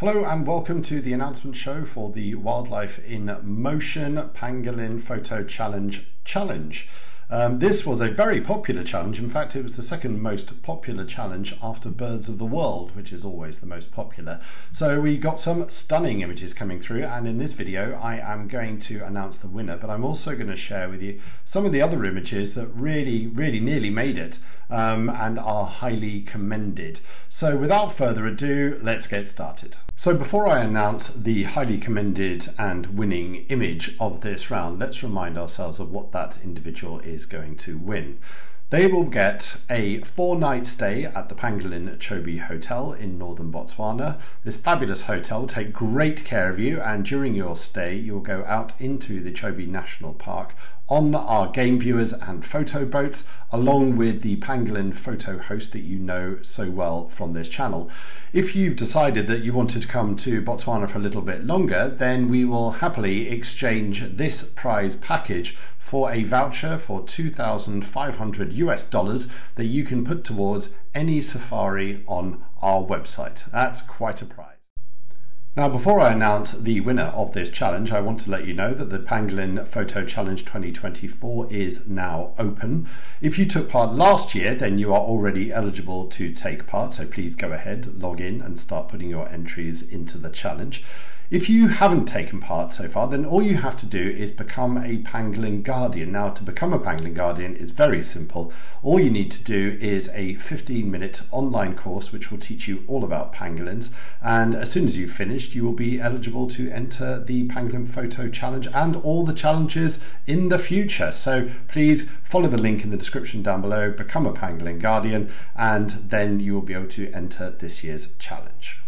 Hello and welcome to the announcement show for the Wildlife in Motion Pangolin Photo Challenge. This was a very popular challenge. In fact, it was the second most popular challenge after Birds of the World, which is always the most popular. So we got some stunning images coming through, and in this video I am going to announce the winner, but I'm also going to share with you some of the other images that really nearly made it and are highly commended. So without further ado, let's get started. So before I announce the highly commended and winning image of this round, let's remind ourselves of what that individual is going to win. They will get a 4-night stay at the Pangolin Chobe Hotel in northern Botswana. This fabulous hotel will take great care of you, and during your stay you'll go out into the Chobe National Park on our game viewers and photo boats, along with the Pangolin Photo host that you know so well from this channel. If you've decided that you wanted to come to Botswana for a little bit longer, then we will happily exchange this prize package for a voucher for $2,500 that you can put towards any safari on our website. That's quite a prize. Now, before I announce the winner of this challenge, I want to let you know that the Pangolin Photo Challenge 2024 is now open. If you took part last year, then you are already eligible to take part, so please go ahead, log in and start putting your entries into the challenge. If you haven't taken part so far, then all you have to do is become a Pangolin Guardian. Now, to become a Pangolin Guardian is very simple. All you need to do is a 15-minute online course which will teach you all about pangolins, and as soon as you've finished, you will be eligible to enter the Pangolin Photo Challenge and all the challenges in the future. So please follow the link in the description down below, become a Pangolin Guardian, and then you will be able to enter this year's challenge.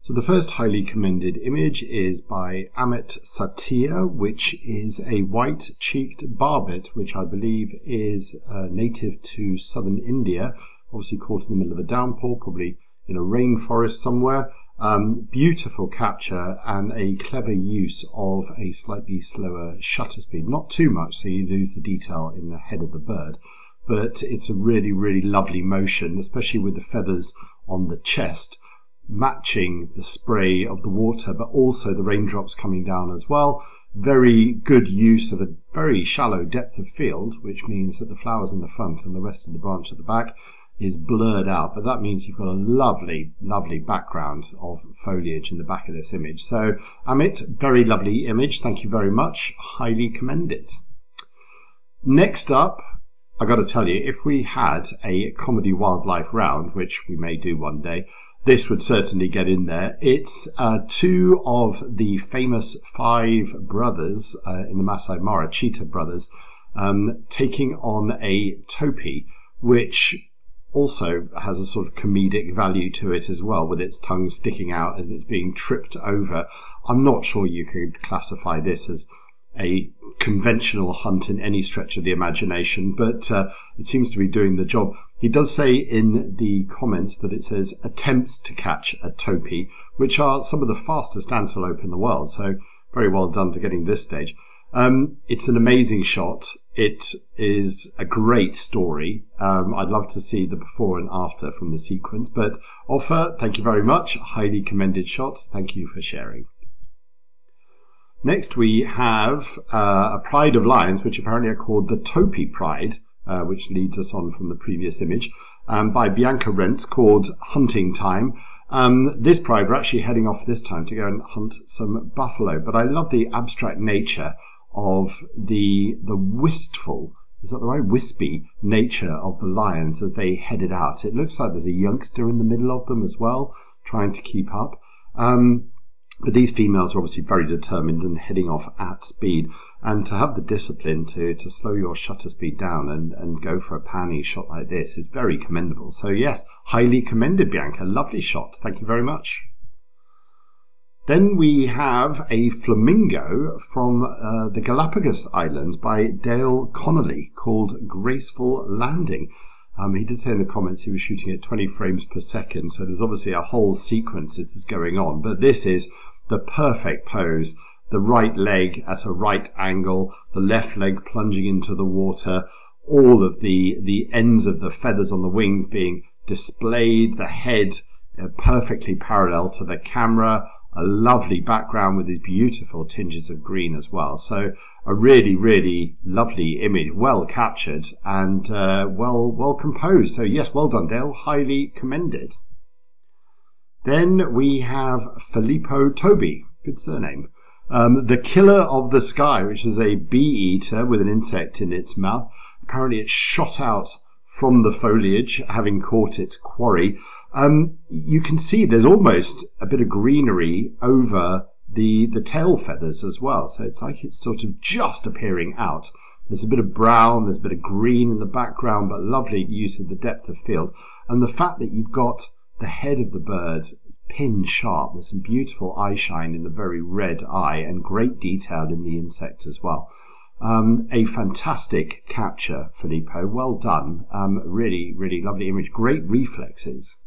So the first highly commended image is by Amit Satya, which is a white-cheeked barbet, which I believe is native to southern India, obviously caught in the middle of a downpour, probably in a rainforest somewhere. Beautiful capture and a clever use of a slightly slower shutter speed. Not too much so you lose the detail in the head of the bird, but it's a really lovely motion, especially with the feathers on the chest, matching the spray of the water, but also the raindrops coming down as well. Very good use of a very shallow depth of field, which means that the flowers in the front and the rest of the branch at the back is blurred out, but that means you've got a lovely background of foliage in the back of this image. So Amit, very lovely image, thank you very much, highly commended. Next up, I got to tell you, if we had a comedy wildlife round, which we may do one day, this would certainly get in there. It's two of the famous 5 brothers in the Masai Mara, cheetah brothers, taking on a topi, which also has a sort of comedic value to it as well, with its tongue sticking out as it's being tripped over. I'm not sure you could classify this as a conventional hunt in any stretch of the imagination, but it seems to be doing the job. He does say in the comments that it says attempts to catch a topi, which are some of the fastest antelope in the world, so very well done to getting this stage. It's an amazing shot. It is a great story. I'd love to see the before and after from the sequence, but Offer, thank you very much. Highly commended shot. Thank you for sharing. Next we have a pride of lions, which apparently are called the Topi Pride, which leads us on from the previous image, by Bianca Rentz, called Hunting Time. This pride, we're actually heading off this time to go and hunt some buffalo, but I love the abstract nature of the wistful, is that the right, wispy nature of the lions as they headed out. It looks like there's a youngster in the middle of them as well, trying to keep up. But these females are obviously very determined and heading off at speed. And to have the discipline to slow your shutter speed down and go for a panning shot like this is very commendable. So yes, highly commended, Bianca. Lovely shot. Thank you very much. Then we have a flamingo from the Galapagos Islands by Dale Connolly, called Graceful Landing. He did say in the comments he was shooting at 20 frames per second, so there's obviously a whole sequence this is going on, but this is the perfect pose. The right leg at a right angle, the left leg plunging into the water, all of the ends of the feathers on the wings being displayed, the head perfectly parallel to the camera, a lovely background with these beautiful tinges of green as well. So a really, really lovely image, well captured and well composed. So yes, well done, Dale, highly commended. Then we have Filippo Chobe, good surname. The Killer of the Sky, which is a bee-eater with an insect in its mouth. Apparently it shot out from the foliage, having caught its quarry. You can see there's almost a bit of greenery over the tail feathers as well. So it's like it's sort of just appearing out. There's a bit of brown, there's a bit of green in the background, but lovely use of the depth of field. And the fact that you've got the head of the bird pin sharp, there's some beautiful eye shine in the very red eye and great detail in the insect as well. A fantastic capture, Filippo. Well done. Really, really lovely image. Great reflexes.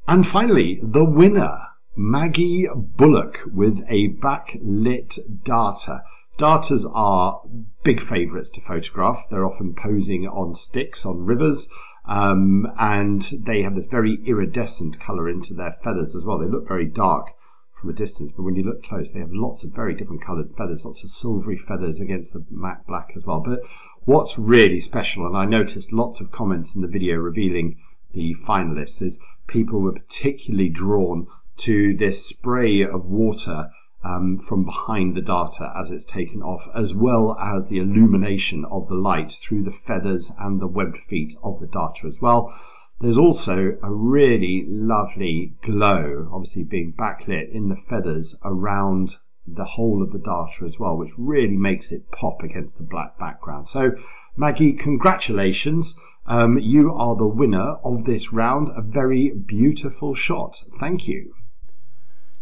And finally, the winner, Maggie Bullock with a backlit darter. Darters are big favourites to photograph. They're often posing on sticks on rivers, and they have this very iridescent colour into their feathers as well. They look very dark from a distance, but when you look close, they have lots of very different coloured feathers, lots of silvery feathers against the matte black as well. But what's really special, and I noticed lots of comments in the video revealing the finalists, is people were particularly drawn to this spray of water from behind the darter as it's taken off, as well as the illumination of the light through the feathers and the webbed feet of the darter as well. There's also a really lovely glow, obviously being backlit in the feathers around the whole of the darter as well, which really makes it pop against the black background. So Maggie, congratulations. You are the winner of this round. A very beautiful shot. Thank you.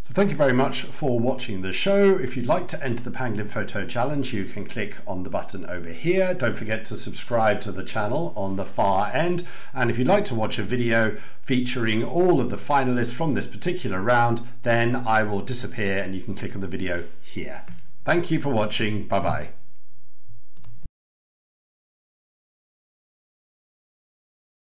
So thank you very much for watching the show. If you'd like to enter the Pangolin Photo Challenge, you can click on the button over here. Don't forget to subscribe to the channel on the far end. And if you'd like to watch a video featuring all of the finalists from this particular round, then I will disappear and you can click on the video here. Thank you for watching. Bye-bye.